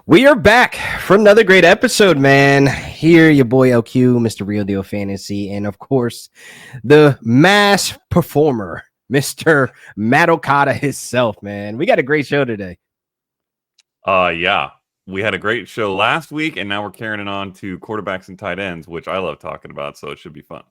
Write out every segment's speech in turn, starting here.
We are back for another great episode, man. Here, your boy LQ, Mr. Real Deal Fantasy, and of course, the mass performer, Mr. Matt Okada himself, man. We got a great show today. Yeah. We had a great show last week, and now we're carrying it on to quarterbacks and tight ends, which I love talking about, so it should be fun.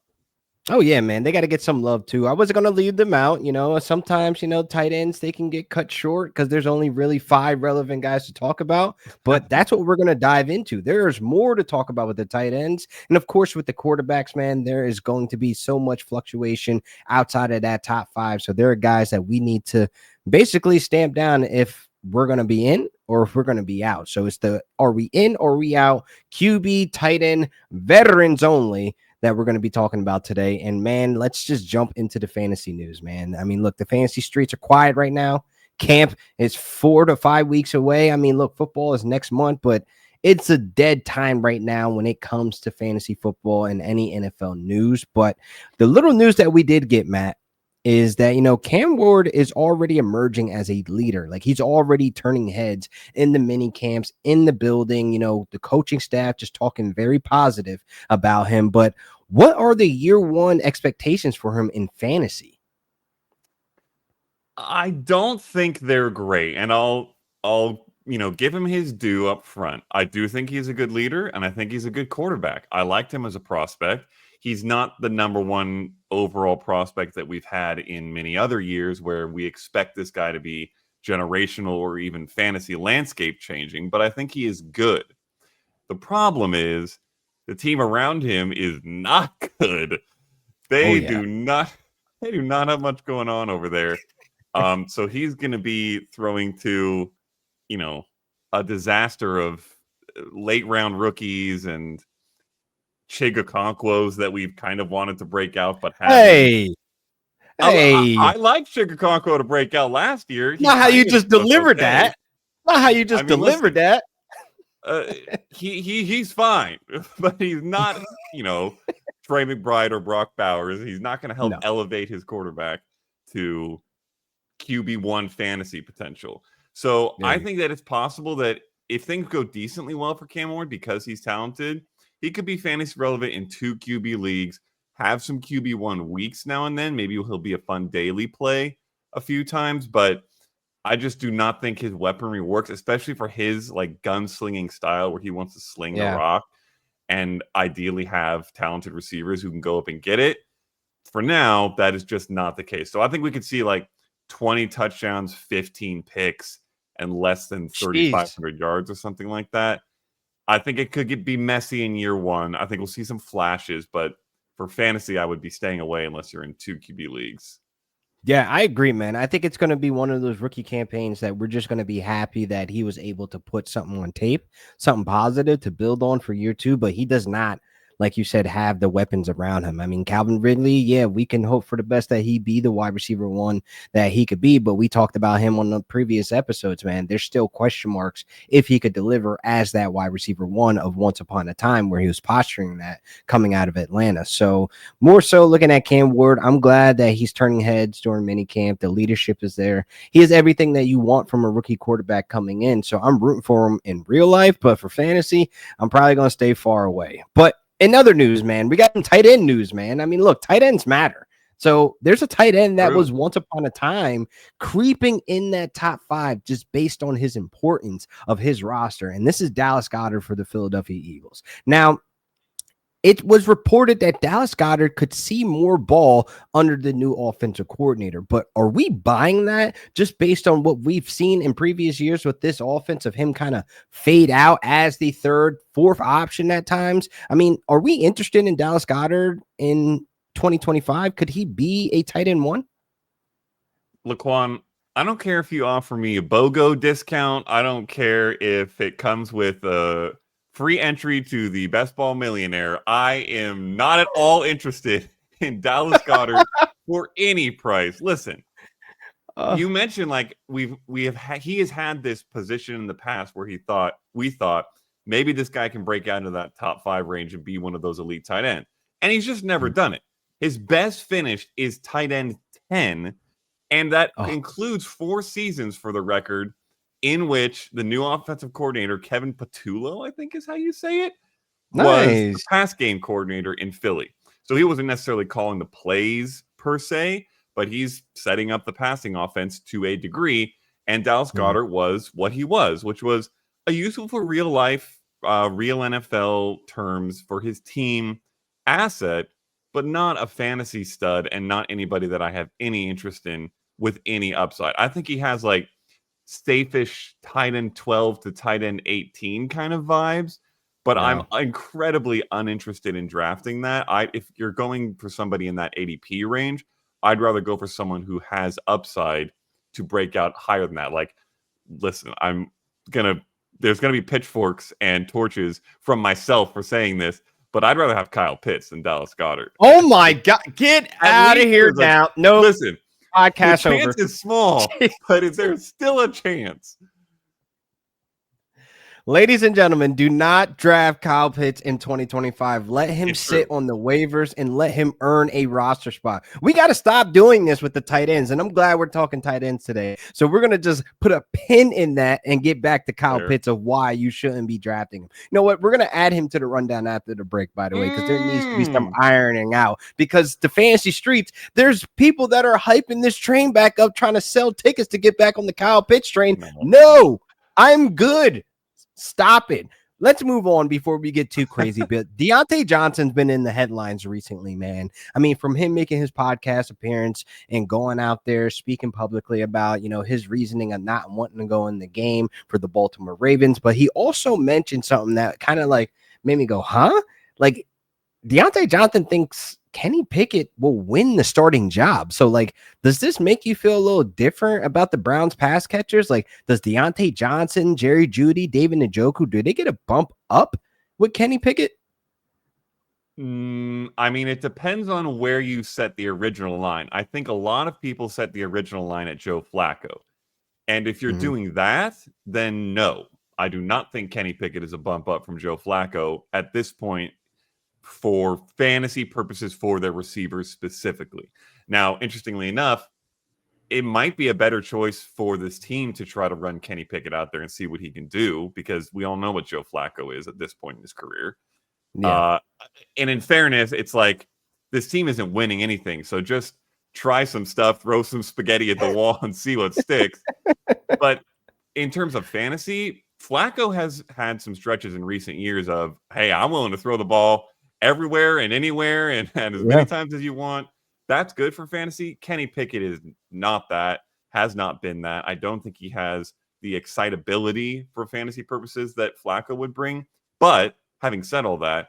Oh, yeah, man. They got to get some love, too. I wasn't going to leave them out. Sometimes, tight ends, they can get cut short because there's only really 5 relevant guys to talk about. But that's what we're going to dive into. There's more to talk about with the tight ends. And, of course, with the quarterbacks, man, there is going to be so much fluctuation outside of that top 5. So there are guys that we need to basically stamp down if we're going to be in or if we're going to be out. So it's the are we in or are we out? QB, tight end, veterans only that we're going to be talking about today. And man, let's just jump into the fantasy news, man. I mean, look, the fantasy streets are quiet right now. Camp is 4 to 5 weeks away. I mean, look, football is next month, but it's a dead time right now when it comes to fantasy football and any NFL news. But the little news that we did get, Matt, is that, Cam Ward is already emerging as a leader. Like he's already turning heads in the mini camps, in the building, the coaching staff just talking very positive about him. But what are the year one expectations for him in fantasy? I don't think they're great, and I'll give him his due up front. I do think he's a good leader, and I think he's a good quarterback. I liked him as a prospect. He's not the number one overall prospect that we've had in many other years where we expect this guy to be generational or even fantasy landscape changing, but I think he is good. The problem is the team around him is not good. They do not have much going on over there. So he's going to be throwing to, a disaster of late round rookies and Chigakonkwo's that we've kind of wanted to break out, but haven't. I like Chigakonkwo to break out last year. Not how you just delivered that. Not how you just delivered that. He's fine, but he's not, Trey McBride or Brock Bowers. He's not going to help elevate his quarterback to QB1 fantasy potential. So I think that it's possible that if things go decently well for Cam Ward because he's talented, he could be fantasy relevant in 2 QB leagues, have some QB1 weeks now and then. Maybe he'll be a fun daily play a few times, but I just do not think his weaponry works, especially for his like gunslinging style where he wants to sling the rock and ideally have talented receivers who can go up and get it. For now, that is just not the case. So I think we could see like 20 touchdowns, 15 picks, and less than 3,500 yards or something like that. I think it could be messy in year one. I think we'll see some flashes, but for fantasy, I would be staying away unless you're in 2 QB leagues. Yeah, I agree, man. I think it's going to be one of those rookie campaigns that we're just going to be happy that he was able to put something on tape, something positive to build on for year 2, but he does not, like you said, have the weapons around him. I mean, Calvin Ridley, we can hope for the best that he be the wide receiver 1 that he could be, but we talked about him on the previous episodes, man. There's still question marks if he could deliver as that wide receiver 1 of once upon a time where he was posturing that coming out of Atlanta. So more so looking at Cam Ward, I'm glad that he's turning heads during minicamp. The leadership is there. He has everything that you want from a rookie quarterback coming in. So I'm rooting for him in real life, but for fantasy, I'm probably going to stay far away. But in other news, man, we got some tight end news, man. I mean, look, tight ends matter. So there's a tight end that was once upon a time creeping in that top 5 just based on his importance of his roster. And this is Dallas Goedert for the Philadelphia Eagles. Now, it was reported that Dallas Goedert could see more ball under the new offensive coordinator. But are we buying that just based on what we've seen in previous years with this offense of him kind of fade out as the 3rd, 4th option at times? I mean, are we interested in Dallas Goedert in 2025? Could he be a tight end 1? Laquan, I don't care if you offer me a BOGO discount. I don't care if it comes with a free entry to the Best Ball Millionaire. I am not at all interested in Dallas Goedert for any price. Listen, you mentioned like he has had this position in the past where we thought maybe this guy can break out into that top 5 range and be one of those elite tight ends, and he's just never done it. His best finish is tight end 10, and that includes 4 seasons for the record in which the new offensive coordinator, Kevin Patullo, I think is how you say it, was the Nice. pass game coordinator in Philly. So he wasn't necessarily calling the plays per se, but he's setting up the passing offense to a degree. And Dallas Goedert was what he was, which was a useful for real life, real NFL terms for his team asset, but not a fantasy stud and not anybody that I have any interest in with any upside. I think he has like safe-ish tight end 12 to tight end 18 kind of vibes, but I'm incredibly uninterested in drafting that. If you're going for somebody in that ADP range, I'd rather go for someone who has upside to break out higher than that. Like, listen, there's gonna be pitchforks and torches from myself for saying this, but I'd rather have Kyle Pitts than Dallas Goedert. Oh my God, get out of here now. No, listen, podcast the chance over. is small, but there's still a chance. Ladies and gentlemen, do not draft Kyle Pitts in 2025. Let him sit on the waivers and let him earn a roster spot. We got to stop doing this with the tight ends, and I'm glad we're talking tight ends today. So we're going to just put a pin in that and get back to Kyle Pitts of why you shouldn't be drafting him. You know what? We're going to add him to the rundown after the break, by the way, because there needs to be some ironing out. Because the fantasy streets, there's people that are hyping this train back up, trying to sell tickets to get back on the Kyle Pitts train. No, I'm good. Stop it. Let's move on before we get too crazy. But Deontay Johnson's been in the headlines recently, man. I mean, from him making his podcast appearance and going out there speaking publicly about, his reasoning of not wanting to go in the game for the Baltimore Ravens. But he also mentioned something that kind of like made me go, huh? Like Deontay Johnson thinks Kenny Pickett will win the starting job. So, like, does this make you feel a little different about the Browns pass catchers? Like, does Deontay Johnson, Jerry Jeudy, David Njoku, do they get a bump up with Kenny Pickett? I mean, it depends on where you set the original line. I think a lot of people set the original line at Joe Flacco. And if you're doing that, then no, I do not think Kenny Pickett is a bump up from Joe Flacco at this point for fantasy purposes for their receivers specifically. Now, interestingly enough, it might be a better choice for this team to try to run Kenny Pickett out there and see what he can do, because we all know what Joe Flacco is at this point in his career. Yeah. And in fairness, it's like this team isn't winning anything. So just try some stuff, throw some spaghetti at the wall and see what sticks. But in terms of fantasy, Flacco has had some stretches in recent years of, hey, I'm willing to throw the ball everywhere and anywhere and as many times as you want. That's good for fantasy. Kenny Pickett is not that, has not been that. I don't think he has the excitability for fantasy purposes that Flacco would bring. But having said all that,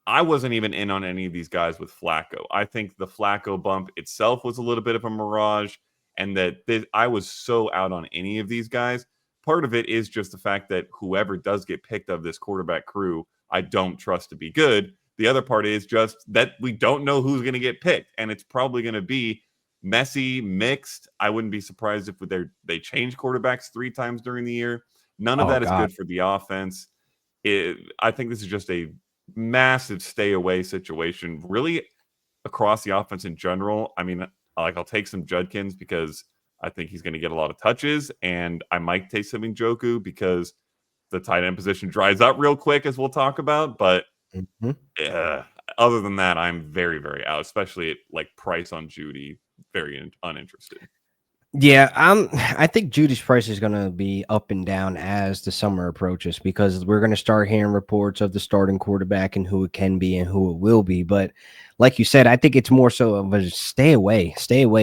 I wasn't even in on any of these guys with Flacco. I think the Flacco bump itself was a little bit of a mirage, and that I was so out on any of these guys. Part of it is just the fact that whoever does get picked of this quarterback crew, I don't trust to be good. The other part is just that we don't know who's going to get picked, and it's probably going to be messy, mixed. I wouldn't be surprised if they change quarterbacks 3 times during the year. None of that is good for the offense. I think this is just a massive stay away situation, really, across the offense in general. I mean, I'll take some Judkins because I think he's going to get a lot of touches, and I might take some Njoku because the tight end position dries up real quick, as we'll talk about. But other than that, I'm very, very out, especially at like price on Jeudy, very uninterested. Yeah, I think Judy's price is going to be up and down as the summer approaches, because we're going to start hearing reports of the starting quarterback and who it can be and who it will be. But like you said, I think it's more so of a stay away.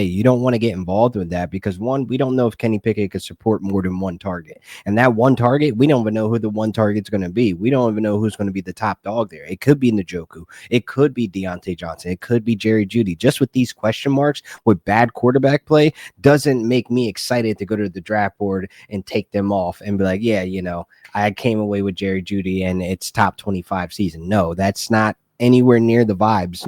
You don't want to get involved with that because, one, we don't know if Kenny Pickett could support more than one target. And that one target, we don't even know who the one target's going to be. We don't even know who's going to be the top dog there. It could be Njoku. It could be Deontay Johnson. It could be Jerry Jeudy. Just with these question marks with bad quarterback play doesn't make me excited to go to the draft board and take them off and be like, yeah, I came away with Jerry Jeudy and it's top 25 season. No, that's not anywhere near the vibes,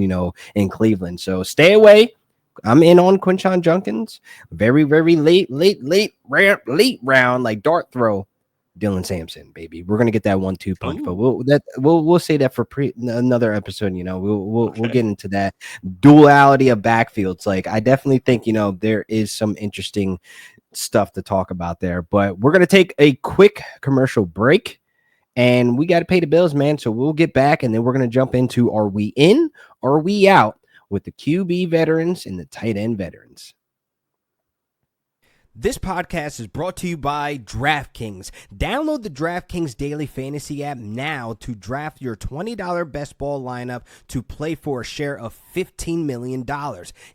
in Cleveland. So stay away. I'm in on Quinshon Judkins. Very, very late round, like dart throw. Dylan Sampson, baby. We're gonna get that 1-2 punch, but we'll say that for another episode. We'll get into that duality of backfields. Like, I definitely think there is some interesting stuff to talk about there. But we're going to take a quick commercial break and we got to pay the bills, man. So we'll get back and then we're going to jump into are we in or are we out with the QB veterans and the tight end veterans. This podcast is brought to you by DraftKings. Download the DraftKings Daily Fantasy app now to draft your $20 best ball lineup to play for a share of $15 million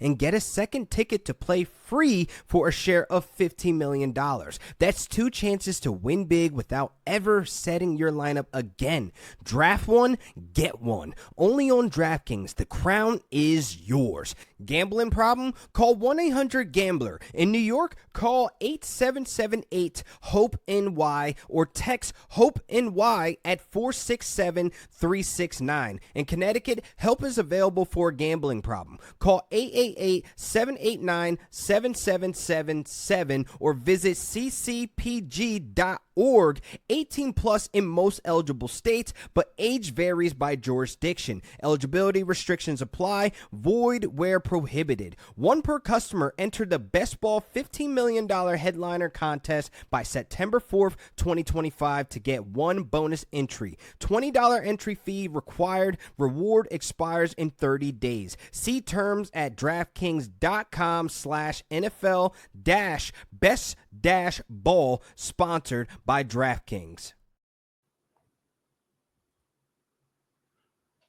and get a second ticket to play free for a share of $15 million. That's 2 chances to win big without ever setting your lineup again. Draft one, get one. Only on DraftKings. The crown is yours. Gambling problem? Call 1-800-GAMBLER. In New York, call 8778-HOPE-NY or text HOPE-NY at 467-369. In Connecticut, help is available for a gambling problem. Call 888-789-7777 or visit ccpg.org. 18 plus in most eligible states, but age varies by jurisdiction. Eligibility restrictions apply. Void where prohibited. One per customer. Enter the Best Ball $15 million headliner contest by September 4th, 2025 to get one bonus entry. $20 entry fee required. Reward expires in 30 days. See terms at DraftKings.com/NFL-best-ball, sponsored by DraftKings.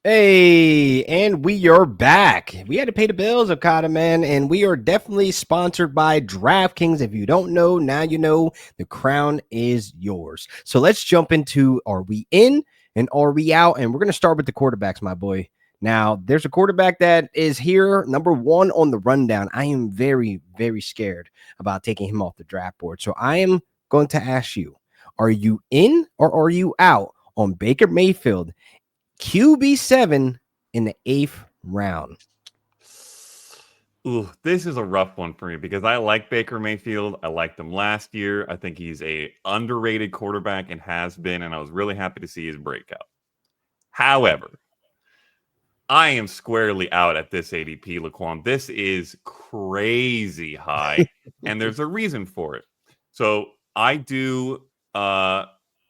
Hey, and we are back. We had to pay the bills, Okada, man, and we are definitely sponsored by DraftKings. If you don't know, now you know. The crown is yours. So let's jump into are we in and are we out? And we're going to start with the quarterbacks, my boy. Now, there's a quarterback that is here, number 1 on the rundown. I am very, very scared about taking him off the draft board. So I am going to ask you, are you in or are you out on Baker Mayfield, QB7 in the 8th round? Ooh, this is a rough one for me because I like Baker Mayfield. I liked him last year. I think he's a underrated quarterback and has been, and I was really happy to see his breakout. However, I am squarely out at this ADP, Laquan. This is crazy high, and there's a reason for it. So I do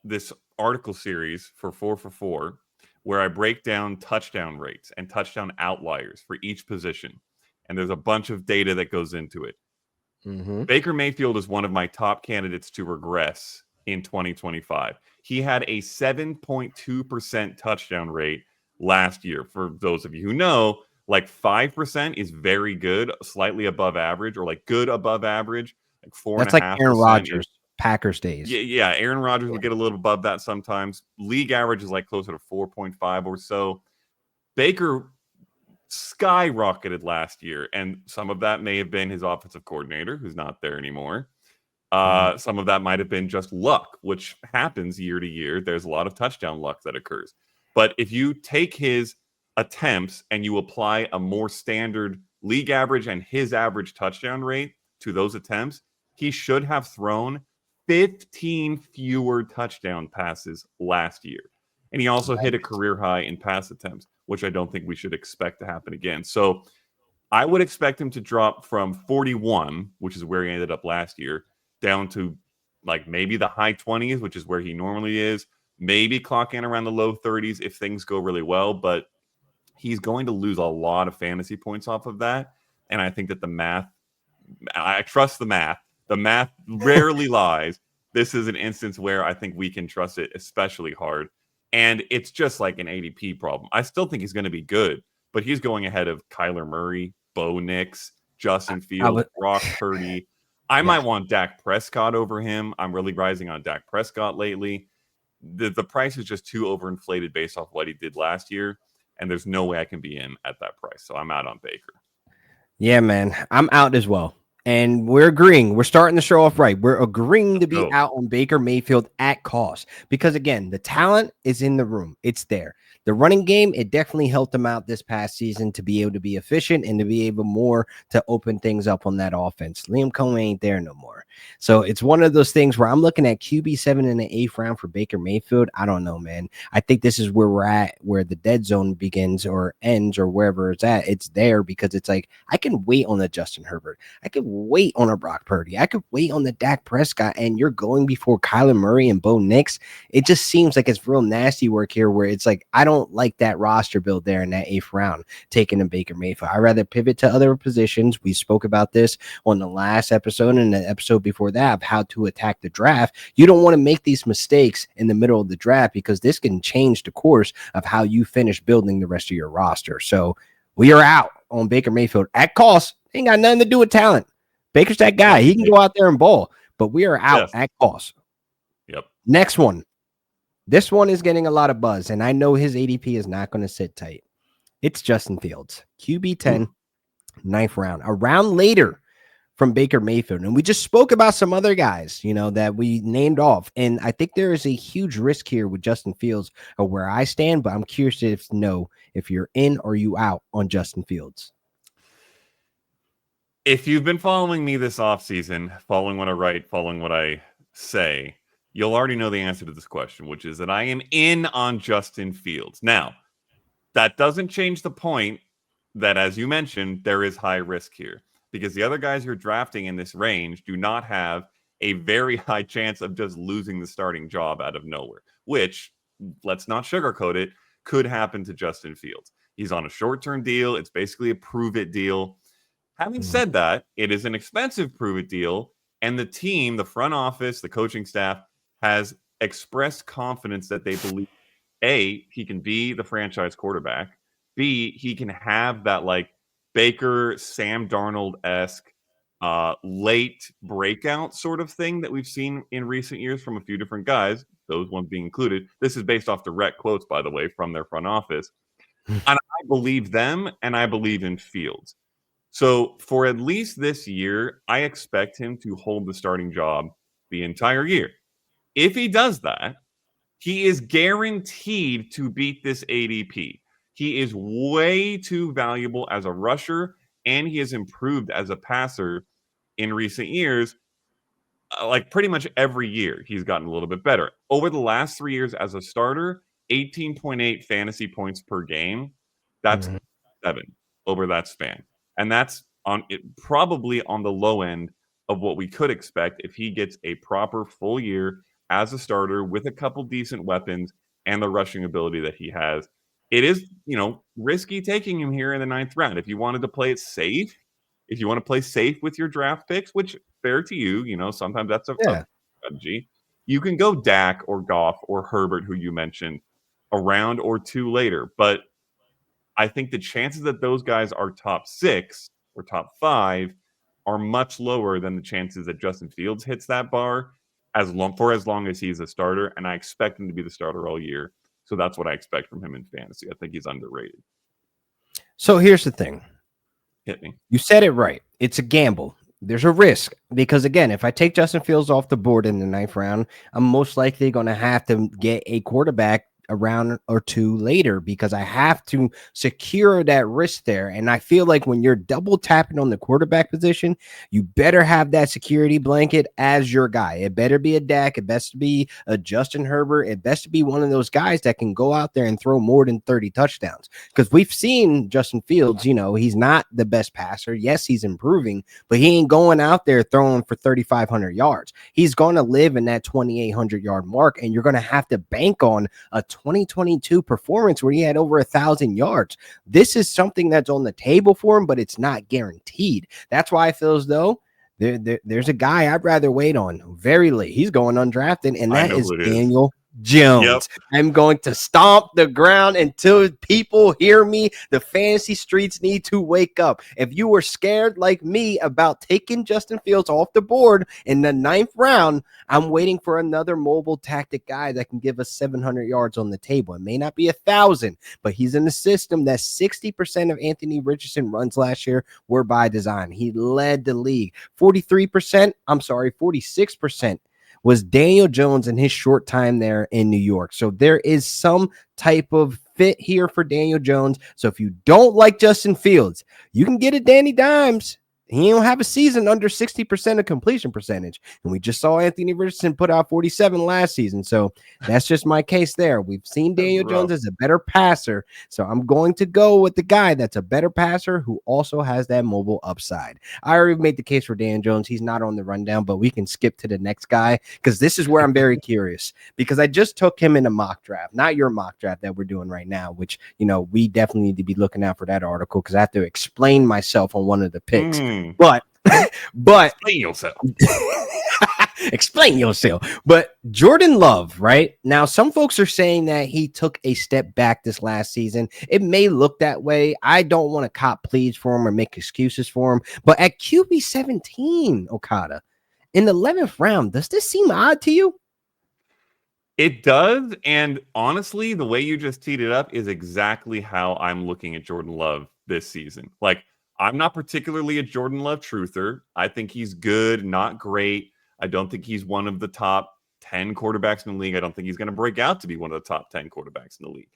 this article series for 4 for 4 where I break down touchdown rates and touchdown outliers for each position. And there's a bunch of data that goes into it. Mm-hmm. Baker Mayfield is one of my top candidates to regress in 2025. He had a 7.2% touchdown rate last year. For those of you who know, like 5% is very good, slightly above average, or like good above average. Like 4.5%. That's like Aaron Rodgers. Packers days. Yeah. Aaron Rodgers will get a little above that sometimes. League average is like closer to 4.5 or so. Baker skyrocketed last year, and some of that may have been his offensive coordinator, who's not there anymore. Some of that might have been just luck, which happens year to year. There's a lot of touchdown luck that occurs. But if you take his attempts and you apply a more standard league average and his average touchdown rate to those attempts, he should have thrown 15 fewer touchdown passes last year. And he also hit a career high in pass attempts, which I don't think we should expect to happen again. So I would expect him to drop from 41, which is where he ended up last year, down to like maybe the high 20s, which is where he normally is. Maybe clock in around the low 30s if things go really well. But he's going to lose a lot of fantasy points off of that. And I think that the math, I trust the math. The math rarely lies. This is an instance where I think we can trust it especially hard. And it's just like an ADP problem. I still think he's going to be good, but he's going ahead of Kyler Murray, Bo Nix, Justin Fields, Brock Purdy. I might want Dak Prescott over him. I'm really rising on Dak Prescott lately. The price is just too overinflated based off what he did last year, and there's no way I can be in at that price. So I'm out on Baker. Yeah, man. I'm out as well. And we're agreeing. We're starting the show off right. We're agreeing to be out on Baker Mayfield at cost because, again, the talent is in the room. It's there. The running game, it definitely helped him out this past season to be able to be efficient and to be able more to open things up on that offense. Liam Cohen ain't there no more. So it's one of those things where I'm looking at QB7 in the 8th round for Baker Mayfield. I don't know, man. I think this is where we're at, where the dead zone begins or ends or wherever it's at. It's there because it's like I can wait on the Justin Herbert. I can wait on a Brock Purdy. I could wait on the Dak Prescott, and you're going before Kyler Murray and Bo Nix. It just seems like it's real nasty work here where it's like, I don't like that roster build there in that 8th round, taking a Baker Mayfield. I'd rather pivot to other positions. We spoke about this on the last episode and the episode before that of how to attack the draft. You don't want to make these mistakes in the middle of the draft because this can change the course of how you finish building the rest of your roster. So we are out on Baker Mayfield at cost. Ain't got nothing to do with talent. Baker's that guy. He can go out there and ball, but we are out at cost. Yep. Next one. This one is getting a lot of buzz, and I know his ADP is not going to sit tight. It's Justin Fields, QB 10, 9th round, a round later from Baker Mayfield. And we just spoke about some other guys, that we named off. And I think there is a huge risk here with Justin Fields or where I stand, but I'm curious to know if you're in or you out on Justin Fields. If you've been following me this offseason, following what I write, following what I say, you'll already know the answer to this question, which is that I am in on Justin Fields. Now, that doesn't change the point that, as you mentioned, there is high risk here because the other guys you're drafting in this range do not have a very high chance of just losing the starting job out of nowhere, which, let's not sugarcoat it, could happen to Justin Fields. He's on a short-term deal. It's basically a prove-it deal. Having said that, it is an expensive prove-it deal, and the team, the front office, the coaching staff, has expressed confidence that they believe, A, he can be the franchise quarterback, B, he can have that like Baker, Sam Darnold-esque late breakout sort of thing that we've seen in recent years from a few different guys, those ones being included. This is based off direct quotes, by the way, from their front office. And I believe them, and I believe in Fields. So for at least this year, I expect him to hold the starting job the entire year. If he does that, he is guaranteed to beat this ADP. He is way too valuable as a rusher, and he has improved as a passer in recent years. Like pretty much every year, he's gotten a little bit better. Over the last 3 years as a starter, 18.8 fantasy points per game. That's 7 over that span. And that's probably on the low end of what we could expect if he gets a proper full year as a starter with a couple decent weapons and the rushing ability that he has. It is, risky taking him here in the 9th round. If you wanted to play it safe, if you want to play safe with your draft picks, which fair to you, sometimes that's a strategy. You can go Dak or Goff or Herbert, who you mentioned, a round or two later. But I think the chances that those guys are top 6 or top 5 are much lower than the chances that Justin Fields hits that bar as long as he's a starter. And I expect him to be the starter all year. So that's what I expect from him in fantasy. I think he's underrated. So here's the thing. Hit me. You said it right. It's a gamble. There's a risk because, again, if I take Justin Fields off the board in the 9th round, I'm most likely going to have to get a quarterback a round or two later because I have to secure that risk there. And I feel like when you're double tapping on the quarterback position, you better have that security blanket as your guy. It better be a Dak. It best be a Justin Herbert. It best be one of those guys that can go out there and throw more than 30 touchdowns. Because we've seen Justin Fields, he's not the best passer. Yes, he's improving, but he ain't going out there throwing for 3,500 yards. He's going to live in that 2,800 yard mark, and you're going to have to bank on a 2022 performance where he had over 1,000 yards. This is something that's on the table for him, but it's not guaranteed. That's why I feel as though there's a guy I'd rather wait on very late. He's going undrafted, and that is Daniel Jones. Yep. I'm going to stomp the ground until people hear me. The fantasy streets need to wake up. If you were scared like me about taking Justin Fields off the board in the 9th round, I'm waiting for another mobile tactic guy that can give us 700 yards on the table. It may not be 1,000, but he's in the system that 60% of Anthony Richardson runs last year were by design. He led the league. 46% was Daniel Jones in his short time there in New York. So there is some type of fit here for Daniel Jones. So if you don't like Justin Fields, you can get a Danny Dimes. He don't have a season under 60% of completion percentage. And we just saw Anthony Richardson put out 47 last season. So that's just my case there. We've seen Daniel Jones as a better passer. So I'm going to go with the guy that's a better passer who also has that mobile upside. I already made the case for Daniel Jones. He's not on the rundown, but we can skip to the next guy because this is where I'm very curious because I just took him in a mock draft, not your mock draft that we're doing right now, which, we definitely need to be looking out for that article because I have to explain myself on one of the picks. But explain yourself. Explain yourself. But Jordan Love, right? Now, some folks are saying that he took a step back this last season. It may look that way. I don't want to cop pleas for him or make excuses for him. But at QB 17, Okada, in the 11th round, does this seem odd to you? It does. And honestly, the way you just teed it up is exactly how I'm looking at Jordan Love this season. Like, I'm not particularly a Jordan Love truther. I think he's good, not great. I don't think he's one of the top 10 quarterbacks in the league. I don't think he's going to break out to be one of the top 10 quarterbacks in the league.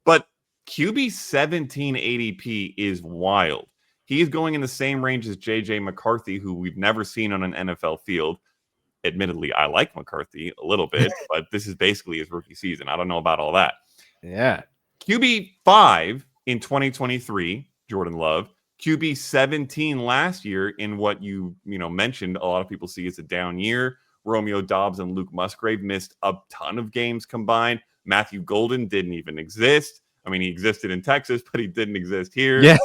But QB 17 ADP is wild. He's going in the same range as JJ McCarthy, who we've never seen on an NFL field. Admittedly, I like McCarthy a little bit, but this is basically his rookie season. I don't know about all that. Yeah. QB 5 in 2023, Jordan Love. QB 17 last year in what you mentioned. A lot of people see as a down year. Romeo Doubs and Luke Musgrave missed a ton of games combined. Matthew Golden didn't even exist. I mean, he existed in Texas, but he didn't exist here. Yeah.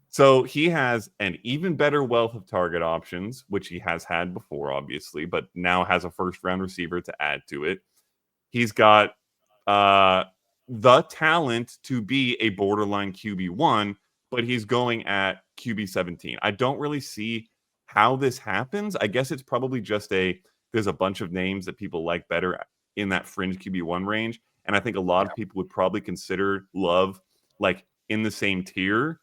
So he has an even better wealth of target options, which he has had before, obviously, but now has a first-round receiver to add to it. He's got the talent to be a borderline QB1, but he's going at QB 17. I don't really see how this happens. I guess it's probably just there's a bunch of names that people like better in that fringe QB1 range. And I think a lot of people would probably consider Love like in the same tier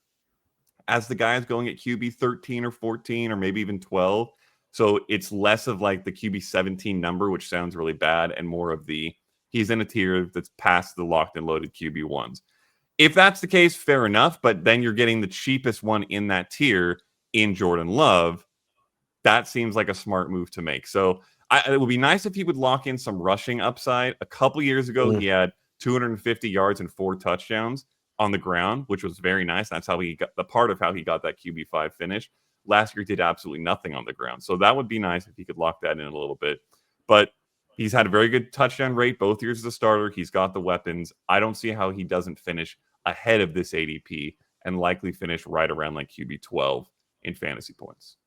as the guys going at QB 13 or 14 or maybe even 12. So it's less of like the QB 17 number, which sounds really bad, and more of he's in a tier that's past the locked and loaded QB ones. If that's the case, fair enough, but then you're getting the cheapest one in that tier in Jordan Love. That seems like a smart move to make. So it would be nice if he would lock in some rushing upside. A couple years ago, he had 250 yards and 4 touchdowns on the ground, which was very nice. That's how he got the part of how he got that QB5 finish. Last year, he did absolutely nothing on the ground. So that would be nice if he could lock that in a little bit. But he's had a very good touchdown rate both years as a starter. He's got the weapons. I don't see how he doesn't finish ahead of this ADP and likely finish right around like QB 12 in fantasy points.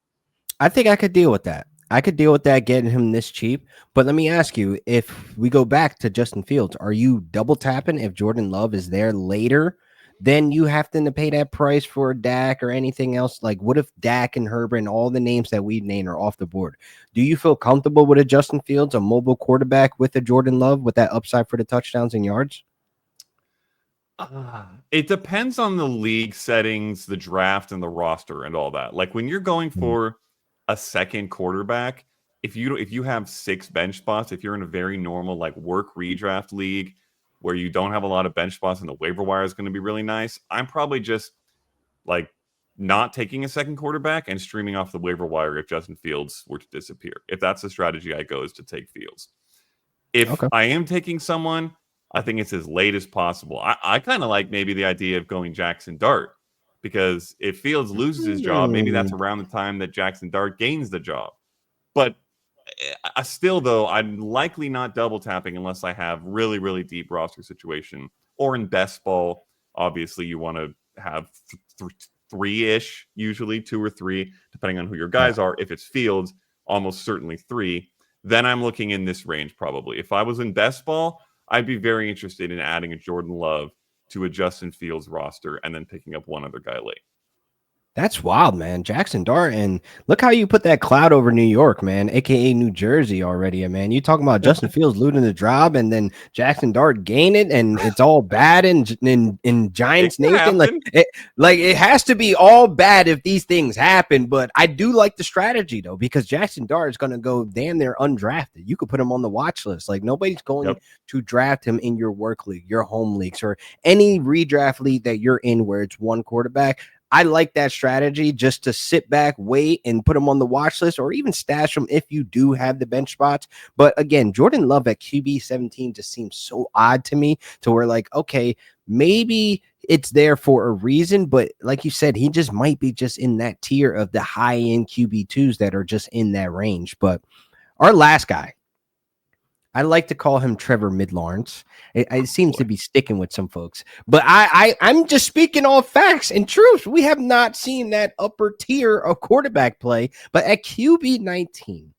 I think I could deal with that. I could deal with that getting him this cheap. But let me ask you, if we go back to Justin Fields, are you double tapping if Jordan Love is there later? Then you have to pay that price for Dak or anything else. Like, what if Dak and Herbert and all the names that we named are off the board? Do you feel comfortable with a Justin Fields, a mobile quarterback with a Jordan Love with that upside for the touchdowns and yards? It depends on the league settings, the draft, and the roster and all that. Like when you're going for a second quarterback, if you have 6 bench spots, if you're in a very normal like work redraft league where you don't have a lot of bench spots and the waiver wire is going to be really nice, I'm probably just like not taking a second quarterback and streaming off the waiver wire if Justin Fields were to disappear. If that's the strategy I go, is to take Fields. If I am taking someone, I think it's as late as possible. I kind of like maybe the idea of going Jackson Dart, because if Fields loses his job, maybe that's around the time that Jackson Dart gains the job. But still, though, I'm likely not double tapping unless I have really, really deep roster situation. Or in best ball, obviously, you want to have 3-ish, usually 2 or 3, depending on who your guys are. If it's Fields, almost certainly 3. Then I'm looking in this range probably. If I was in best ball, I'd be very interested in adding a Jordan Love to a Justin Fields roster and then picking up one other guy late. That's wild, man. Jackson Dart, and look how you put that cloud over New York, man, aka New Jersey already, man. You talking about Justin Fields losing the job, and then Jackson Dart gain it, and it's all bad in Giants Nation. Like it has to be all bad if these things happen. But I do like the strategy though, because Jackson Dart is going to go damn near undrafted. You could put him on the watch list. Like nobody's going to draft him in your work league, your home leagues, or any redraft league that you're in where it's one quarterback. I like that strategy, just to sit back, wait, and put him on the watch list, or even stash him if you do have the bench spots. But again, Jordan Love at QB 17 just seems so odd to me, to where like, okay, maybe it's there for a reason, but like you said, he just might be just in that tier of the high end QB2s that are just in that range. But our last guy, I like to call him Trevor Mid-Lawrence. It seems to be sticking with some folks, but I'm just speaking all facts and truth. We have not seen that upper tier of quarterback play, but at QB 19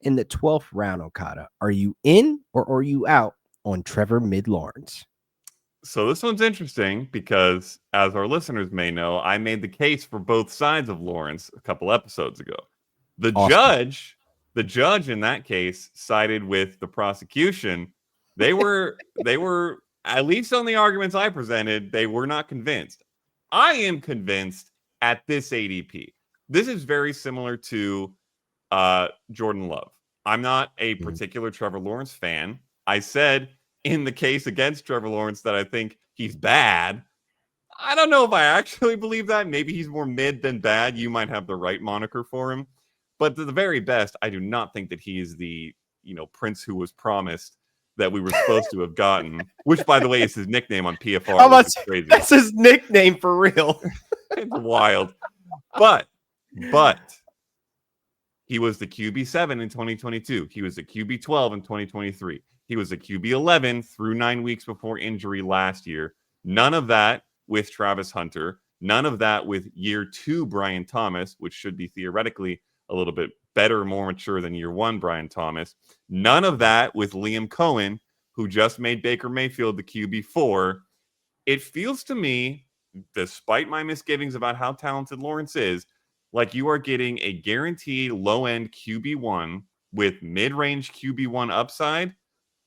in the 12th round, Okada, are you in or are you out on Trevor Mid-Lawrence? So this one's interesting because, as our listeners may know, I made the case for both sides of Lawrence a couple episodes ago. The Awesome. judge in that case sided with the prosecution. They were at least on the arguments I presented, they were not convinced. I am convinced at this ADP. This is very similar to Jordan Love. I'm not a particular Trevor Lawrence fan. I said in the case against Trevor Lawrence that I think he's bad. I don't know if I actually believe that. Maybe he's more mid than bad. You might have the right moniker for him. But to the very best, I do not think that he is the, prince who was promised that we were supposed to have gotten, which, by the way, is his nickname on PFR. Which is crazy. That's his nickname for real. It's wild. But he was the QB7 in 2022. He was the QB12 in 2023. He was a QB11 through 9 weeks before injury last year. None of that with Travis Hunter. None of that with year 2 Brian Thomas, which should be theoretically a little bit better, more mature than year 1 Brian Thomas. None of that with Liam Cohen, who just made Baker Mayfield the QB4. It feels to me, despite my misgivings about how talented Lawrence is, like you are getting a guaranteed low-end QB1 with mid-range QB1 upside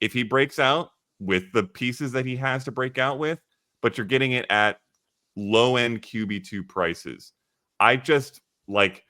if he breaks out with the pieces that he has to break out with, but you're getting it at low-end QB2 prices. I just like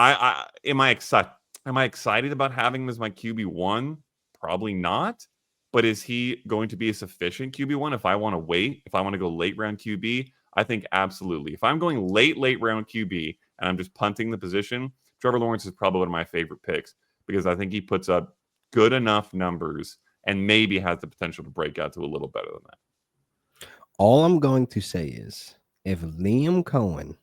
am I excited about having him as my QB1? Probably not. But is he going to be a sufficient QB1 if I want to wait? If I want to go late round QB? I think absolutely. If I'm going late round QB and I'm just punting the position, Trevor Lawrence is probably one of my favorite picks because I think he puts up good enough numbers and maybe has the potential to break out to a little better than that. All I'm going to say is if Liam Cohen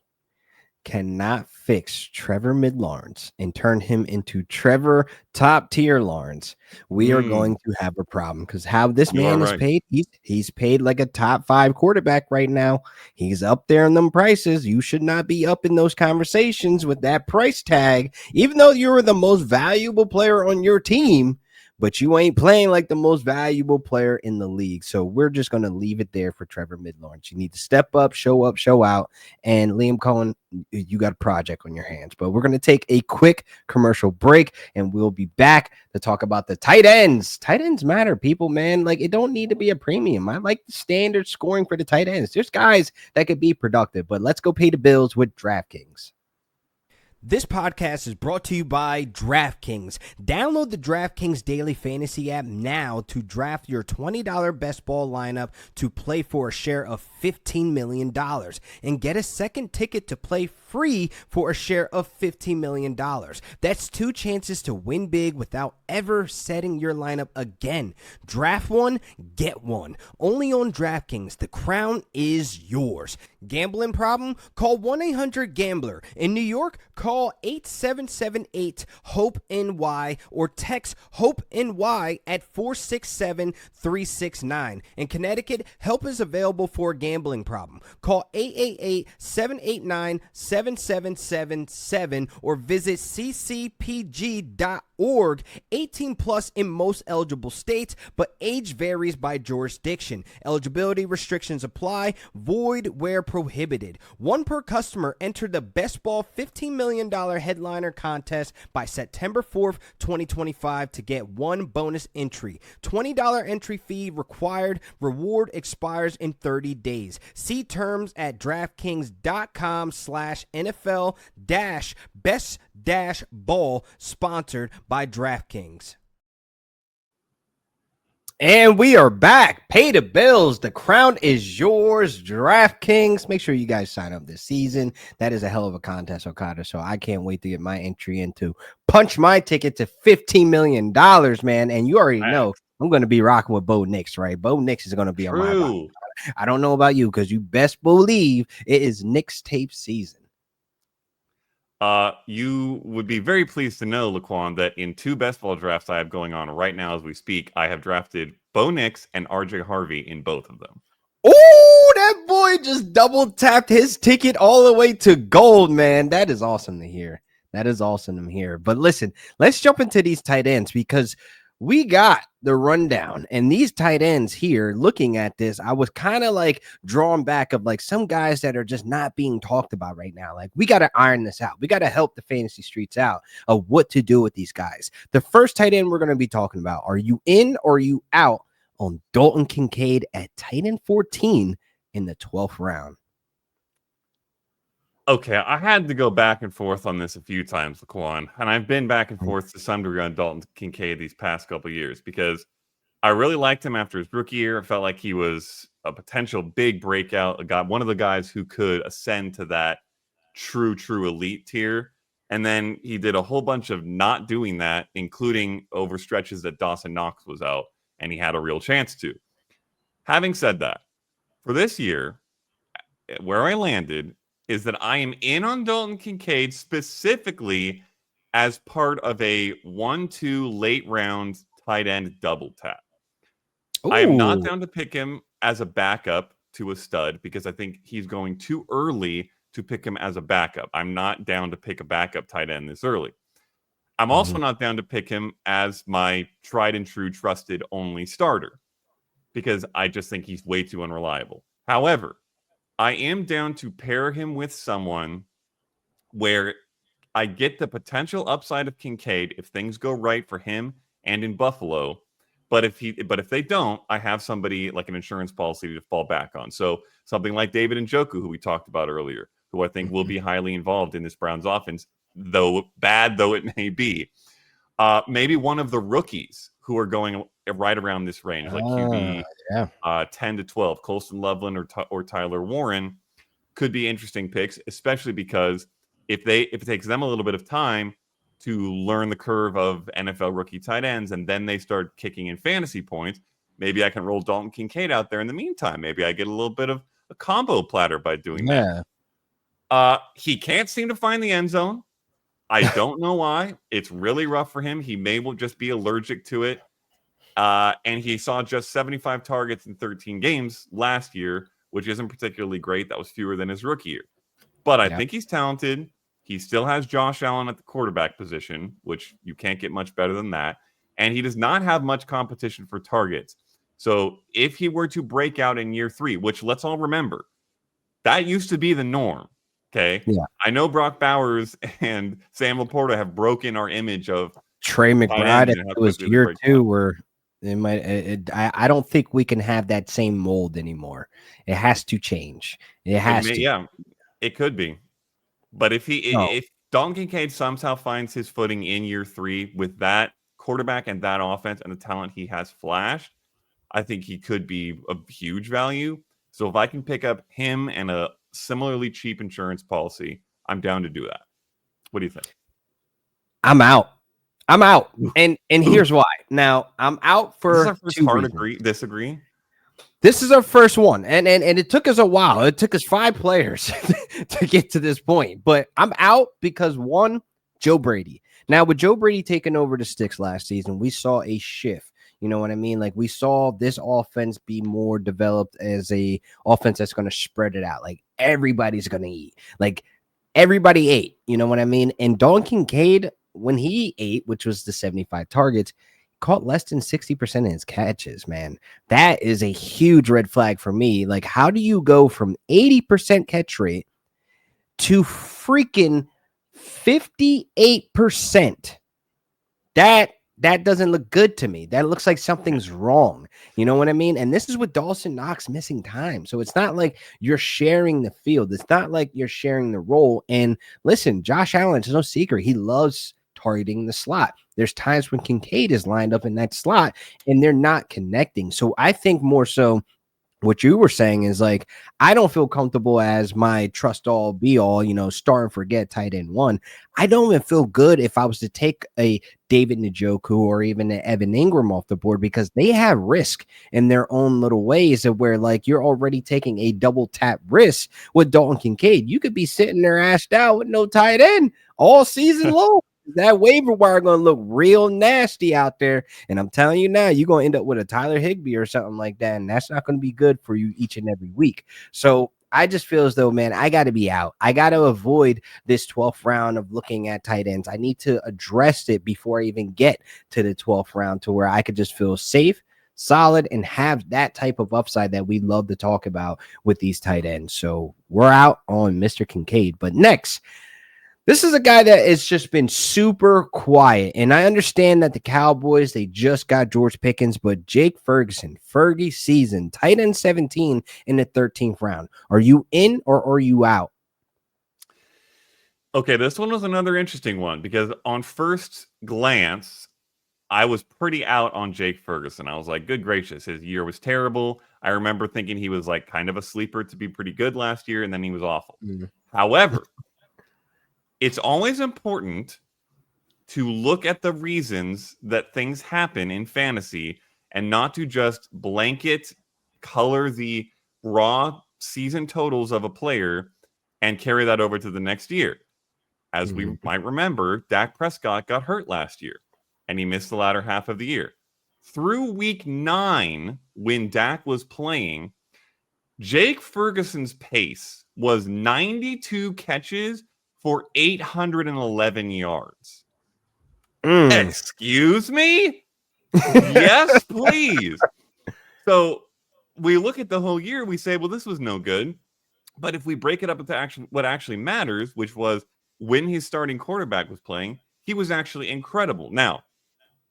cannot fix Trevor Mid-Lawrence and turn him into Trevor top tier Lawrence, we are going to have a problem, because how this man is paid, he's paid like a top 5 quarterback right now. He's up there in them prices. You should not be up in those conversations with that price tag, even though you're the most valuable player on your team. But you ain't playing like the most valuable player in the league. So we're just going to leave it there for Trevor Mid-Lawrence. You need to step up, show out. And Liam Cohen, you got a project on your hands. But we're going to take a quick commercial break, and we'll be back to talk about the tight ends. Tight ends matter, people, man. Like, it don't need to be a premium. I like the standard scoring for the tight ends. There's guys that could be productive. But let's go pay the bills with DraftKings. This podcast is brought to you by DraftKings. Download the DraftKings Daily Fantasy app now to draft your $20 best ball lineup to play for a share of $15 million and get a second ticket to play free for a share of $15 million. That's 2 chances to win big without ever setting your lineup again. Draft one, get one. Only on DraftKings. The crown is yours. Gambling problem? Call 1-800-GAMBLER. In New York, call 8778-HOPE-NY or text HOPE-NY at 467-369. In Connecticut, help is available for a gambling problem. Call 888-789-7777 or visit ccpg.org. 18 plus in most eligible states, but age varies by jurisdiction. Eligibility restrictions apply. Void where prohibited. One per customer. Enter the Best Ball $15 million headliner contest by September 4th, 2025 to get 1 bonus entry. $20 entry fee required. Reward expires in 30 days. See terms at DraftKings.com/NFL-best-ball, sponsored by DraftKings. And we are back. Pay the bills. The crown is yours. DraftKings. Make sure you guys sign up this season. That is a hell of a contest, Okada. So I can't wait to get my entry into punch my ticket to $15 million, man. And you already know I'm going to be rocking with Bo Nix, right? Bo Nix is going to be on my body. I don't know about you because you best believe it is Knicks tape season. You would be very pleased to know, Laquan, that in 2 best ball drafts I have going on right now as we speak, I have drafted Bo Nix and RJ Harvey in both of them. Oh, that boy just double tapped his ticket all the way to gold, man. That is awesome to hear. That is awesome to hear. But listen, let's jump into these tight ends because we got the rundown, and these tight ends here, looking at this, I was kind of like drawn back of like some guys that are just not being talked about right now. Like, we got to iron this out. We got to help the fantasy streets out of what to do with these guys. The first tight end we're going to be talking about, are you in or are you out on Dalton Kincaid at tight end 14 in the 12th round? Okay, I had to go back and forth on this a few times, Laquan, and I've been back and forth to some degree on Dalton Kincaid these past couple of years because I really liked him after his rookie year. I felt like he was a potential big breakout, one of the guys who could ascend to that true elite tier. And then he did a whole bunch of not doing that, including over stretches that Dawson Knox was out, and he had a real chance to. Having said that, for this year, where I landed is that I am in on Dalton Kincaid specifically as part of a 1-2 late round tight end double tap. Ooh. I am not down to pick him as a backup to a stud because I think he's going too early to pick him as a backup. I'm not down to pick a backup tight end this early. I'm also not down to pick him as my tried and true trusted only starter because I just think he's way too unreliable. However, I am down to pair him with someone where I get the potential upside of Kincaid if things go right for him and in Buffalo. But if they don't, I have somebody like an insurance policy to fall back on. So something like David Njoku, who we talked about earlier, who I think will be highly involved in this Browns offense, though bad though it may be. Maybe one of the rookies who are going right around this range, like QB 10 to 12, Colston Loveland or Tyler Warren, could be interesting picks, especially because if it takes them a little bit of time to learn the curve of NFL rookie tight ends and then they start kicking in fantasy points, maybe I can roll Dalton Kincaid out there in the meantime. Maybe I get a little bit of a combo platter by doing that. He can't seem to find the end zone. I don't know why. It's really rough for him. He may just be allergic to it. And he saw just 75 targets in 13 games last year, which isn't particularly great. That was fewer than his rookie year. But I think he's talented. He still has Josh Allen at the quarterback position, which you can't get much better than that. And he does not have much competition for targets. So if he were to break out in year 3, which let's all remember, that used to be the norm. Okay. Yeah. I know Brock Bowers and Sam Laporta have broken our image of Trey McBride. It was year 2 where it might. I don't think we can have that same mold anymore. It has to change. It has to. Yeah, it could be. But if Dalton Kincaid somehow finds his footing in year 3 with that quarterback and that offense and the talent he has flashed, I think he could be a huge value. So if I can pick up him and a similarly cheap insurance policy, I'm down to do that. What do you think? I'm out. And here's why. Now, I'm out for disagree. This is our first one. And it took us a while. It took us 5 players to get to this point. But I'm out because, one, Joe Brady. Now, with Joe Brady taking over the sticks last season, we saw a shift. You know what I mean? Like, we saw this offense be more developed as a offense that's going to spread it out. Like, everybody's going to eat. Like, everybody ate. You know what I mean? And Dalton Kincaid, when he ate, which was the 75 targets, caught less than 60% of his catches, man. That is a huge red flag for me. Like, how do you go from 80% catch rate to freaking 58%? That doesn't look good to me. That looks like something's wrong. You know what I mean? And this is with Dawson Knox missing time. So it's not like you're sharing the field. It's not like you're sharing the role. And listen, Josh Allen, it's no secret. He loves targeting the slot. There's times when Kincaid is lined up in that slot and they're not connecting. So I think more so what you were saying is like, I don't feel comfortable as my trust all be all, start and forget tight end one. I don't even feel good if I was to take a David Njoku or even an Evan Ingram off the board, because they have risk in their own little ways of where like you're already taking a double tap risk with Dalton Kincaid. You could be sitting there ashed out with no tight end all season long. That waiver wire going to look real nasty out there. And I'm telling you now, you're going to end up with a Tyler Higbee or something like that. And that's not going to be good for you each and every week. So I just feel as though, man, I got to be out. I got to avoid this 12th round of looking at tight ends. I need to address it before I even get to the 12th round to where I could just feel safe, solid, and have that type of upside that we love to talk about with these tight ends. So we're out on Mr. Kincaid. But next, this is a guy that has just been super quiet. And I understand that the Cowboys, they just got George Pickens, but Jake Ferguson, Fergie season, tight end 17 in the 13th round. Are you in or are you out? Okay, this one was another interesting one because on first glance, I was pretty out on Jake Ferguson. I was like, good gracious, his year was terrible. I remember thinking he was like kind of a sleeper to be pretty good last year, and then he was awful. However, it's always important to look at the reasons that things happen in fantasy and not to just blanket color the raw season totals of a player and carry that over to the next year. As we might remember, Dak Prescott got hurt last year and he missed the latter half of the year. Through week 9, when Dak was playing, Jake Ferguson's pace was 92 catches for 811 yards. Excuse me? Yes, please. So we look at the whole year, we say, well, this was no good. But if we break it up into what actually matters, which was when his starting quarterback was playing, he was actually incredible. Now,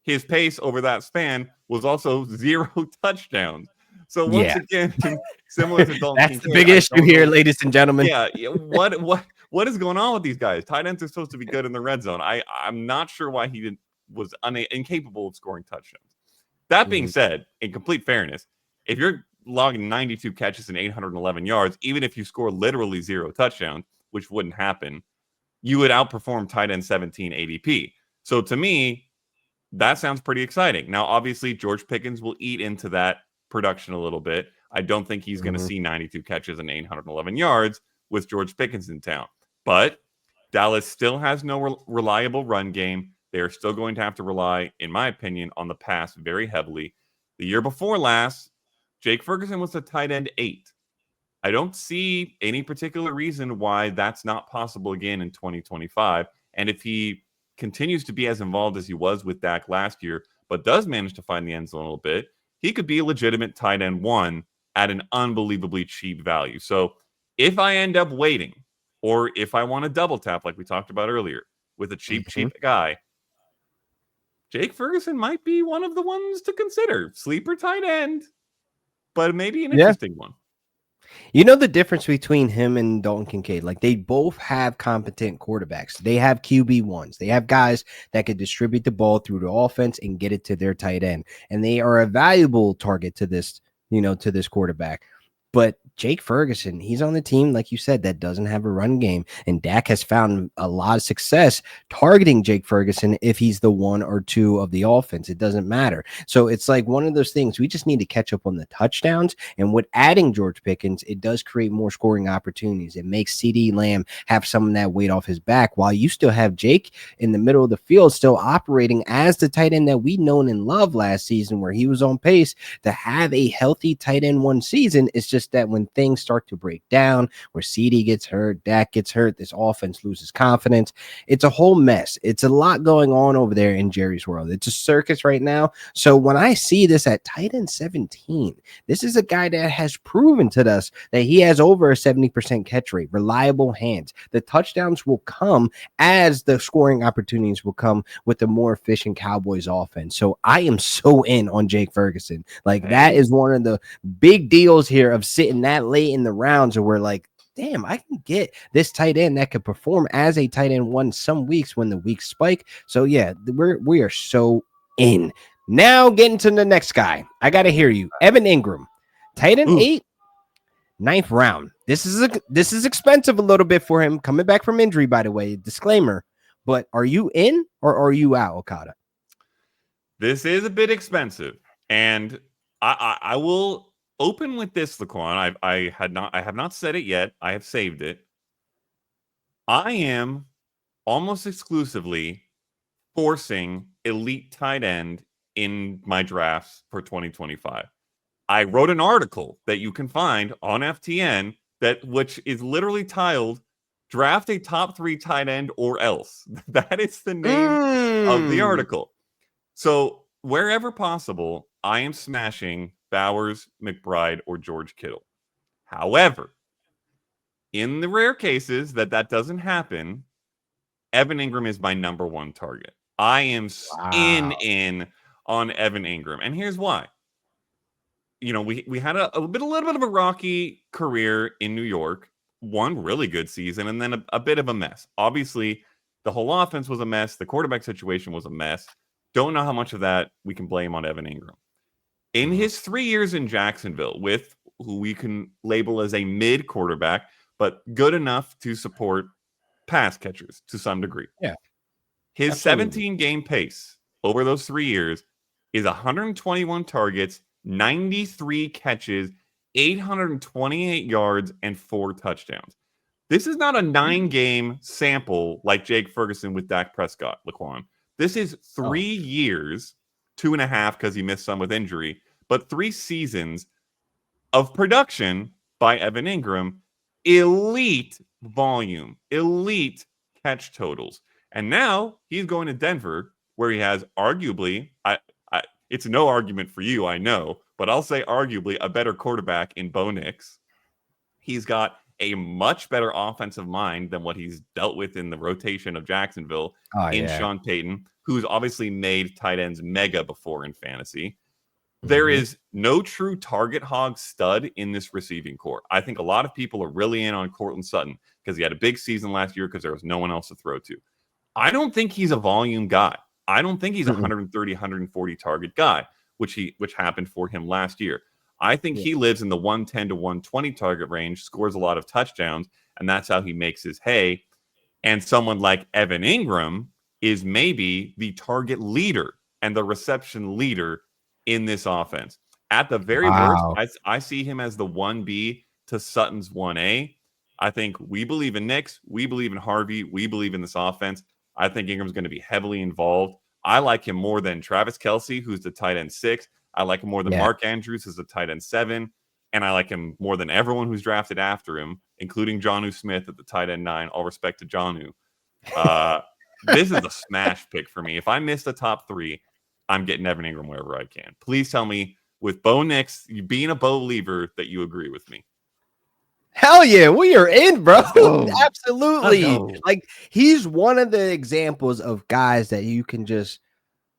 his pace over that span was also 0 touchdowns. So once again, similar to Dalton Kincaid, the big issue here, ladies and gentlemen. Yeah, what is going on with these guys? Tight ends are supposed to be good in the red zone. I'm not sure why he was incapable of scoring touchdowns. That being said, in complete fairness, if you're logging 92 catches and 811 yards, even if you score literally 0 touchdowns, which wouldn't happen, you would outperform tight end 17 ADP. So to me, that sounds pretty exciting. Now, obviously, George Pickens will eat into that production a little bit. I don't think he's going to see 92 catches and 811 yards with George Pickens in town. But Dallas still has no reliable run game. They are still going to have to rely, in my opinion, on the pass very heavily. The year before last, Jake Ferguson was a tight end 8. I don't see any particular reason why that's not possible again in 2025. And if he continues to be as involved as he was with Dak last year, but does manage to find the end zone a little bit, he could be a legitimate tight end 1 at an unbelievably cheap value. So if I end up waiting, or if I want to double tap like we talked about earlier with a cheap guy, Jake Ferguson might be one of the ones to consider. Sleeper tight end, but maybe an interesting one. You know the difference between him and Dalton Kincaid? Like, they both have competent quarterbacks. They have QB1s. They have guys that could distribute the ball through the offense and get it to their tight end. And they are a valuable target to this, to this quarterback. But Jake Ferguson, he's on the team, like you said, that doesn't have a run game. And Dak has found a lot of success targeting Jake Ferguson if he's the 1 or 2 of the offense. It doesn't matter. So it's like one of those things. We just need to catch up on the touchdowns. And with adding George Pickens, it does create more scoring opportunities. It makes CeeDee Lamb have some of that weight off his back, while you still have Jake in the middle of the field still operating as the tight end that we known and loved last season, where he was on pace to have a healthy tight end 1 season. It's just that when things start to break down, where CD gets hurt, Dak gets hurt, this offense loses confidence. It's a whole mess. It's a lot going on over there in Jerry's world. It's a circus right now. So when I see this at tight end 17, this is a guy that has proven to us that he has over a 70% catch rate, reliable hands. The touchdowns will come as the scoring opportunities will come with the more efficient Cowboys offense. So I am so in on Jake Ferguson. Like, that is one of the big deals here of sitting that late in the rounds, where like damn, I can get this tight end that could perform as a tight end one some weeks when the weeks spike. So yeah, we are so in. Now getting to the next guy. I gotta hear you. Evan Ingram, tight end Ooh. 8, ninth round. This is expensive a little bit for him coming back from injury, by the way. Disclaimer. But are you in or are you out, Okada? This is a bit expensive, and I will open with this, Laquan. I have not said it yet. I have saved it. I am almost exclusively forcing elite tight end in my drafts for 2025. I wrote an article that you can find on FTN which is literally titled "Draft a Top 3 Tight End or Else." That is the name of the article. So wherever possible, I am smashing Bowers, McBride, or George Kittle. However, in the rare cases that doesn't happen, Evan Ingram is my number one target. I am in on Evan Ingram, and here's why. You know, we had a little bit of a rocky career in New York, one really good season, and then a bit of a mess. Obviously, the whole offense was a mess. The quarterback situation was a mess. Don't know how much of that we can blame on Evan Ingram. In his 3 years in Jacksonville, with who we can label as a mid quarterback, but good enough to support pass catchers to some degree. Yeah. His 17-game pace over those 3 years is 121 targets, 93 catches, 828 yards, and 4 touchdowns. This is not a 9-game sample like Jake Ferguson with Dak Prescott, Laquan. This is 3 years, 2.5 because he missed some with injury, but 3 seasons of production by Evan Ingram, elite volume, elite catch totals. And now he's going to Denver, where he has arguably, it's no argument for you, I know, but I'll say arguably a better quarterback in Bo Nix. He's got a much better offensive mind than what he's dealt with in the rotation of Jacksonville Sean Payton, who's obviously made tight ends mega before in fantasy. There is no true target hog stud in this receiving core. I think a lot of people are really in on Courtland Sutton because he had a big season last year because there was no one else to throw to. I don't think he's a volume guy. I don't think he's a 130, 140 target guy, which happened for him last year. I think he lives in the 110 to 120 target range, scores a lot of touchdowns, and that's how he makes his hay. And someone like Evan Ingram is maybe the target leader and the reception leader in this offense. At the very worst, I see him as the 1B to Sutton's 1A. I think we believe in Nix. We believe in Harvey. We believe in this offense. I think Ingram's going to be heavily involved. I like him more than Travis Kelce, who's the tight end 6. I like him more than Mark Andrews, who's the tight end 7. And I like him more than everyone who's drafted after him, including Jonnu Smith at the tight end 9. All respect to Jonnu. This is a smash pick for me. If I miss the top 3, I'm getting Evan Ingram wherever I can. Please tell me, with Bo Nix, you being a Bo believer, that you agree with me. Hell yeah, we are in, bro. Absolutely. Like, he's one of the examples of guys that you can just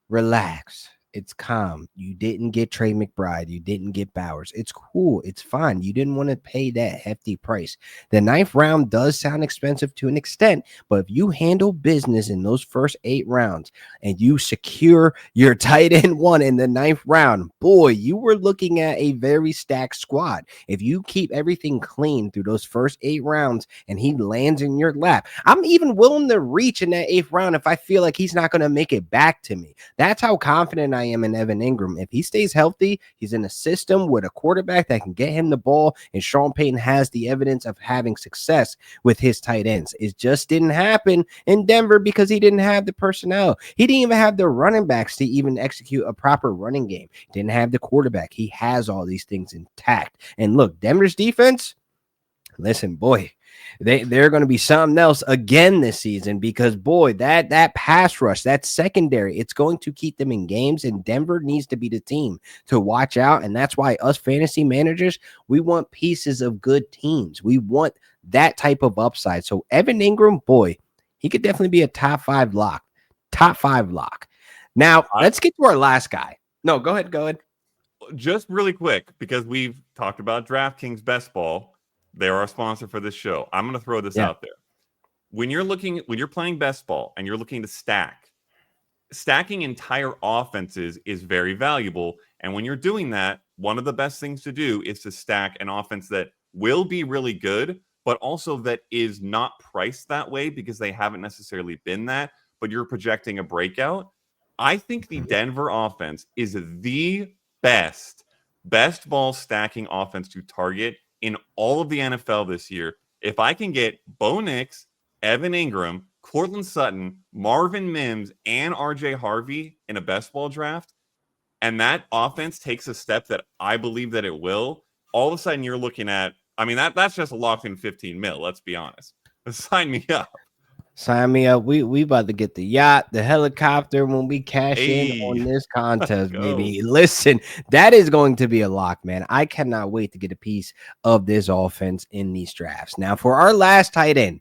relax. It's calm. You didn't get Trey McBride. You didn't get Bowers. It's cool. It's fine. You didn't want to pay that hefty price. The 9th round does sound expensive to an extent, but if you handle business in those first 8 rounds and you secure your tight end 1 in the 9th round, boy, you were looking at a very stacked squad. If you keep everything clean through those first 8 rounds and he lands in your lap, I'm even willing to reach in that 8th round if I feel like he's not going to make it back to me. That's how confident I am in Evan Ingram. If he stays healthy, he's in a system with a quarterback that can get him the ball, and Sean Payton has the evidence of having success with his tight ends. It just didn't happen in Denver because he didn't have the personnel. He didn't even have the running backs to even execute a proper running game. Didn't have the quarterback. He has all these things intact. And look, Denver's defense, listen, boy, they're going to be something else again this season because, boy, that pass rush, that secondary, it's going to keep them in games, and Denver needs to be the team to watch out. And that's why us fantasy managers, we want pieces of good teams. We want that type of upside. So Evan Ingram, boy, he could definitely be a top 5 lock. Top 5 lock. Now, let's get to our last guy. No, go ahead. Just really quick, because we've talked about DraftKings Best Ball. They're our sponsor for this show. I'm going to throw this out there. When you're playing best ball and you're looking to stacking entire offenses is very valuable. And when you're doing that, one of the best things to do is to stack an offense that will be really good, but also that is not priced that way because they haven't necessarily been that, but you're projecting a breakout. I think the Denver offense is the best ball stacking offense to target in all of the NFL this year. If I can get Bo Nix, Evan Ingram, Cortland Sutton, Marvin Mims, and RJ Harvey in a best ball draft, and that offense takes a step that I believe that it will, all of a sudden you're looking at, I mean, that's just a locked in 15 mil, let's be honest. Sign me up. Sign me up. We about to get the yacht, the helicopter when we cash in on this contest, baby. Listen, that is going to be a lock, man. I cannot wait to get a piece of this offense in these drafts. Now, for our last tight end,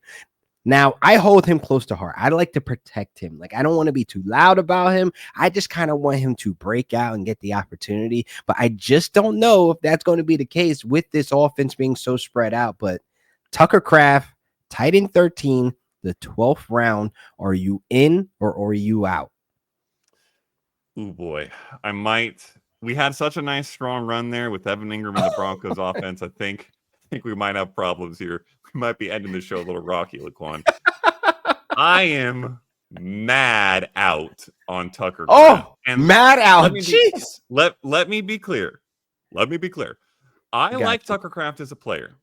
now, I hold him close to heart. I like to protect him. Like, I don't want to be too loud about him. I just kind of want him to break out and get the opportunity. But I just don't know if that's going to be the case with this offense being so spread out. But Tucker Kraft, tight end 13, the 12th round. Are you in or are you out? Oh, boy. We had such a nice, strong run there with Evan Ingram and the Broncos offense. I think we might have problems here. We might be ending the show a little rocky, Laquan. I am mad out on Tucker Kraft. And mad out. Jeez. Let me be clear. I like Tucker Kraft as a player.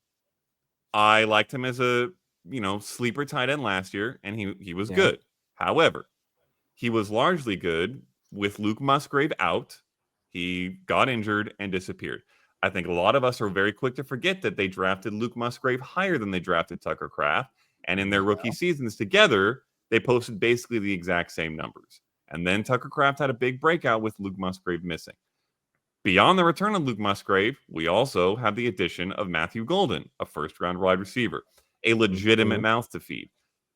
I liked him as a sleeper tight end last year, and he was good. However, he was largely good with Luke Musgrave out. He got injured and disappeared. I think a lot of us are very quick to forget that they drafted Luke Musgrave higher than they drafted Tucker Kraft. And in their rookie seasons together, they posted basically the exact same numbers. And then Tucker Kraft had a big breakout with Luke Musgrave missing. Beyond the return of Luke Musgrave, we also have the addition of Matthew Golden, a first-round wide receiver, a legitimate mouth to feed,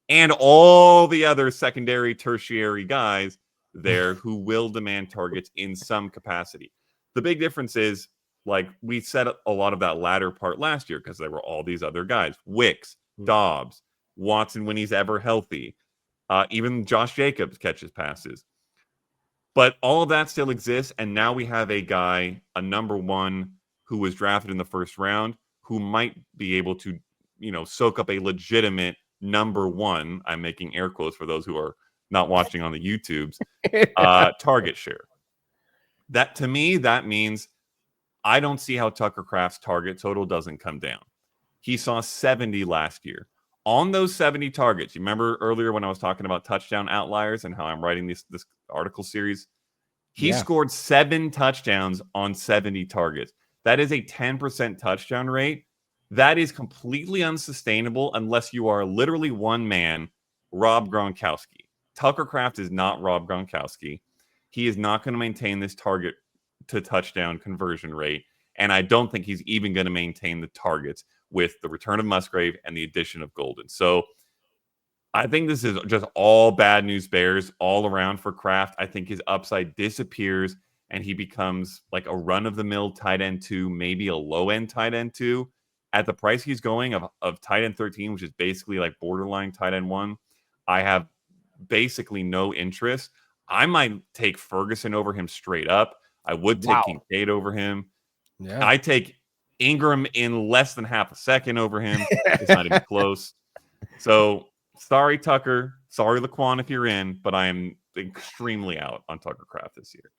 and all the other secondary, tertiary guys there who will demand targets in some capacity. The big difference is, like, we said a lot of that latter part last year because there were all these other guys. Wicks, Dobbs, Watson when he's ever healthy. Even Josh Jacobs catches passes. But all of that still exists, and now we have a guy, a number one, who was drafted in the first round, who might be able to, soak up a legitimate number one, I'm making air quotes for those who are not watching on the YouTubes, target share. That, to me, that means I don't see how Tucker Kraft's target total doesn't come down. He saw 70 last year. On those 70 targets, you remember earlier when I was talking about touchdown outliers and how I'm writing this article series? He scored 7 touchdowns on 70 targets. That is a 10% touchdown rate. That is completely unsustainable unless you are literally one man, Rob Gronkowski. Tucker Kraft is not Rob Gronkowski. He is not going to maintain this target to touchdown conversion rate. And I don't think he's even going to maintain the targets with the return of Musgrave and the addition of Golden. So I think this is just all bad news bears all around for Kraft. I think his upside disappears and he becomes like a run-of-the-mill tight end 2, maybe a low-end tight end 2. At the price he's going of tight end 13, which is basically like borderline tight end 1, I have basically no interest. I might take Ferguson over him straight up. I would take Kincaid over him. Yeah. I take Ingram in less than half a second over him. It's not even close. So sorry, Tucker. Sorry, Laquan, if you're in, but I am extremely out on Tucker Kraft this year.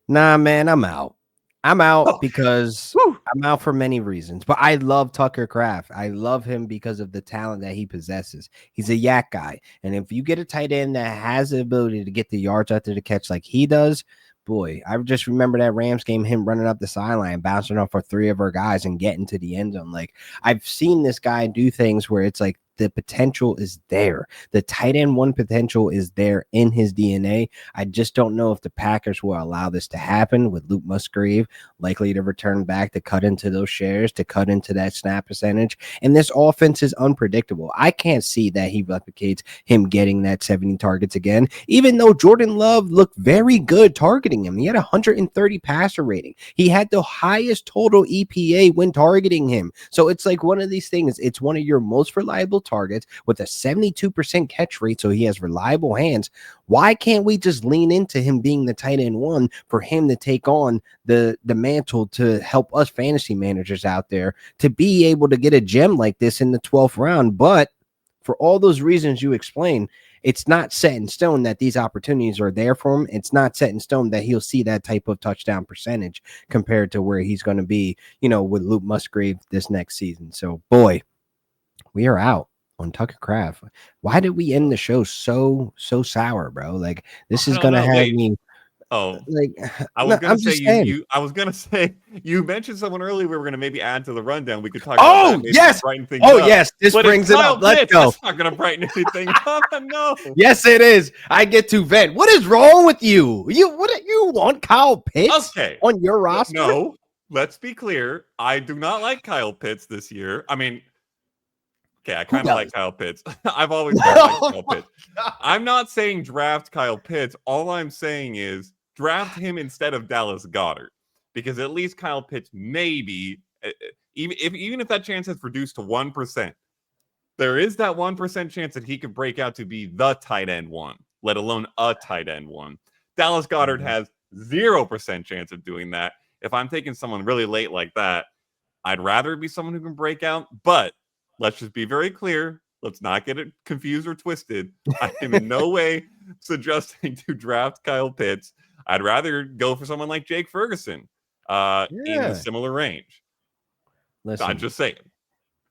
Nah, man, I'm out. I'm out because I'm out for many reasons. But I love Tucker Kraft. I love him because of the talent that he possesses. He's a yak guy. And if you get a tight end that has the ability to get the yards after the catch like he does, boy, I just remember that Rams game, him running up the sideline, bouncing off for 3 of our guys and getting to the end zone. Like, I've seen this guy do things where it's like the potential is there. The tight end one potential is there in his DNA. I just don't know if the Packers will allow this to happen with Luke Musgrave likely to return back to cut into those shares, to cut into that snap percentage. And this offense is unpredictable. I can't see that he replicates him getting that 70 targets again, even though Jordan Love looked very good targeting him. He had 130 passer rating. He had the highest total EPA when targeting him. So it's like one of these things. It's one of your most reliable targets with a 72% catch rate. So he has reliable hands. Why can't we just lean into him being the tight end one for him to take on the mantle to help us fantasy managers out there to be able to get a gem like this in the 12th round? But for all those reasons you explained, it's not set in stone that these opportunities are there for him. It's not set in stone that he'll see that type of touchdown percentage compared to where he's going to be, with Luke Musgrave this next season. So, boy, we are out on Tucker Craft. Why did we end the show so sour, bro? Like, this is going to have me. Oh, like I was gonna say I was gonna say you mentioned someone earlier. We were gonna maybe add to the rundown. We could talk about that. Yes, brighten things up. Yes, this brings it up. Let's go. That's not gonna brighten anything up. No. Yes, it is. I get to vent. What is wrong with you? You want Kyle Pitts on your roster? No, let's be clear. I do not like Kyle Pitts this year. I mean, okay, I kind of like Kyle Pitts. I've always liked Kyle Pitts. I'm not saying draft Kyle Pitts. All I'm saying is draft him instead of Dallas Goedert, because at least Kyle Pitts maybe, even if that chance has reduced to 1%, there is that 1% chance that he could break out to be the tight end one, let alone a tight end one. Dallas Goedert has 0% chance of doing that. If I'm taking someone really late like that, I'd rather it be someone who can break out. But let's just be very clear. Let's not get it confused or twisted. I am in no way suggesting to draft Kyle Pitts. I'd rather go for someone like Jake Ferguson in a similar range. Listen, I'm just saying.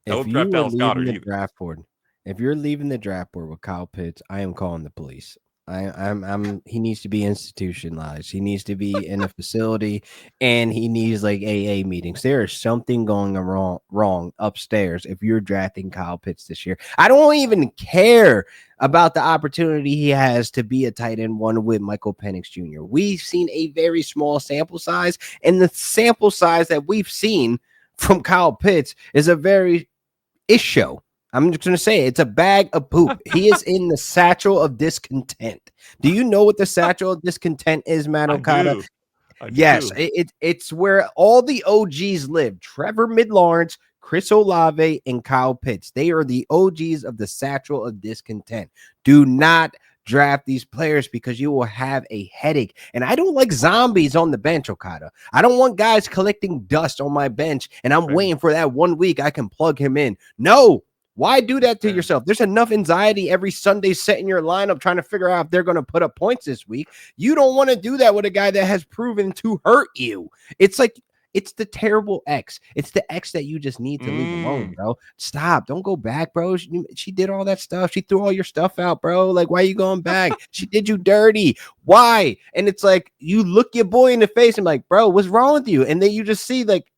Don't draft Dallas Goedert either. If you're leaving the draft board with Kyle Pitts, I am calling the police. He needs to be institutionalized. He needs to be in a facility, and he needs like AA meetings. There is something going wrong upstairs if you're drafting Kyle Pitts this year. I don't even care about the opportunity he has to be a tight end one with Michael Penix Jr. We've seen a very small sample size, and the sample size that we've seen from Kyle Pitts is a very show. I'm just going to say it's a bag of poop. He is in the satchel of discontent. Do you know what the satchel of discontent is, Matt Okada? Yes, it's where all the OGs live. Trevor Mid-Lawrence, Chris Olave, and Kyle Pitts. They are the OGs of the satchel of discontent. Do not draft these players because you will have a headache. And I don't like zombies on the bench, Okada. I don't want guys collecting dust on my bench, and I'm waiting for that 1 week I can plug him in. No. Why do that to yourself? There's enough anxiety every Sunday setting your lineup trying to figure out if they're going to put up points this week. You don't want to do that with a guy that has proven to hurt you. It's like, it's the terrible ex. It's the ex that you just need to leave alone, bro. Stop. Don't go back, bro. She did all that stuff. She threw all your stuff out, bro. Like, why are you going back? She did you dirty. Why? And it's like, you look your boy in the face and like, bro, what's wrong with you? And then you just see like,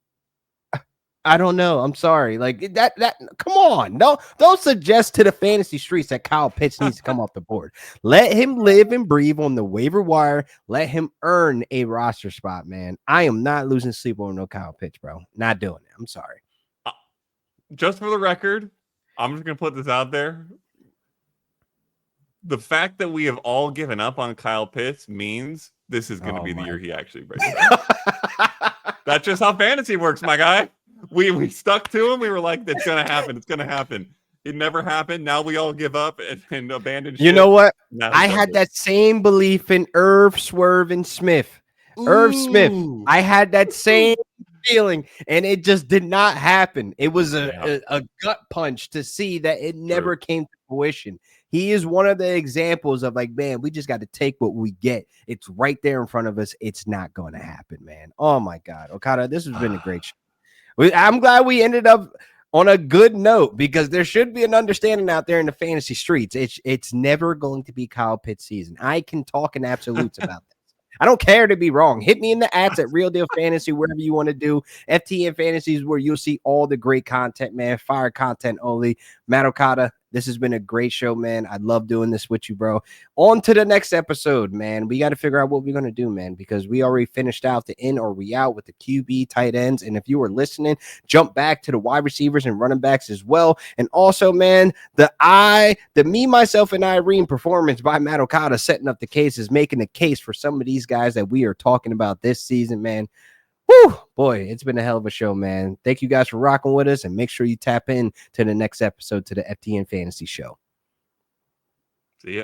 I don't know. I'm sorry. Like that. Come on. Don't suggest to the fantasy streets that Kyle Pitts needs to come off the board. Let him live and breathe on the waiver wire. Let him earn a roster spot, man. I am not losing sleep over no Kyle Pitts, bro. Not doing it. I'm sorry. Just for the record, I'm just gonna put this out there. The fact that we have all given up on Kyle Pitts means this is going to be the year he actually breaks out. That's just how fantasy works, my guy. We stuck to him. We were like, it's going to happen. It's going to happen. It never happened. Now we all give up and abandon shit. You know what? I had that same belief in Irv, Swerve, and Smith. Irv Smith. I had that same feeling, and it just did not happen. It was a gut punch to see that it never came to fruition. He is one of the examples of like, man, we just got to take what we get. It's right there in front of us. It's not going to happen, man. Oh, my God. Okada, this has been a great show. I'm glad we ended up on a good note because there should be an understanding out there in the fantasy streets. It's never going to be Kyle Pitts season. I can talk in absolutes about this. I don't care to be wrong. Hit me in the ads at Real Deal Fantasy, wherever you want to do. FTN Fantasy is where you'll see all the great content, man. Fire content only. Matt Okada, this has been a great show, man. I love doing this with you, bro. On to the next episode, man. We got to figure out what we're going to do, man, because we already finished out the in or we out with the QB tight ends. And if you were listening, jump back to the wide receivers and running backs as well. And also, man, the me, myself, and Irene performance by Matt Okada setting up the case is making the case for some of these guys that we are talking about this season, man. Whew, boy, it's been a hell of a show, man. Thank you guys for rocking with us, and make sure you tap in to the next episode to the FTN Fantasy Show. See ya.